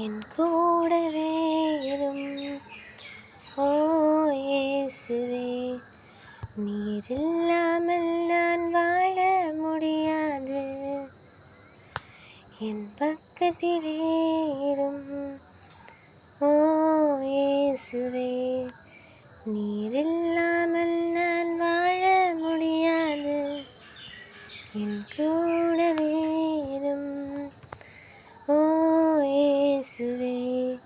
என் கூடவே இரும் ஓ இயேசுவே. நீர் இல்லாமல் நான் வாழ முடியாது. என் பக்கத்திலே இரும் ஓ இயேசுவே. நீர் இல்லாமல் நான் வாழ முடியாது. என் கூடவே இரும் ஓ இயேசுவே.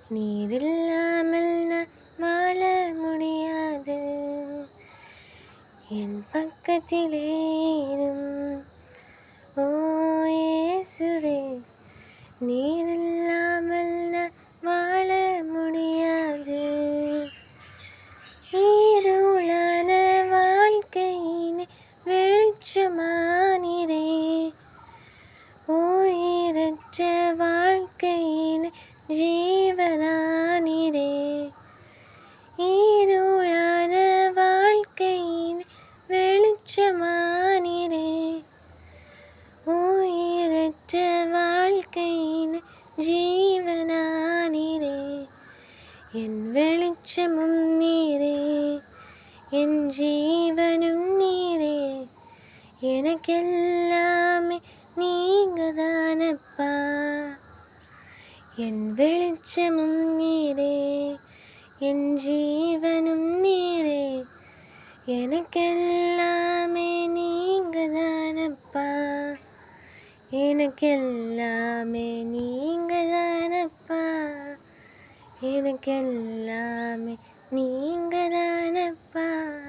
நீர் இல்லாமல் நான் வாழ முடியாது. என் பக்கத்திலே இரும் ஓ இயேசுவே. நீர் இல்லாமல் நான் வாழ முடியாது. இருளான வாழ்க்கையினை வெளிச்சமானீரே. உயிரற்ற வாழ்க்கையினை ஜீவனானீரே. இருளான வாழ்க்கையினை வெளிச்சமானீரே. உயிரற்ற வாழ்க்கையினை ஜீவனானீரே. என் வெளிச்சமும் நீரே, என் ஜீவனும் நீரே. எனக்கெல்லாமே நீங்கதானப்பா. என் வெளிச்சமும் நீரே, என் ஜீவனும் நீரே. எனக்கெல்லாமே நீங்கதானப்பா. எனக்கெல்லாமே நீங்கதானப்பா. எனக்கெல்லாமே நீங்கதானப்பா.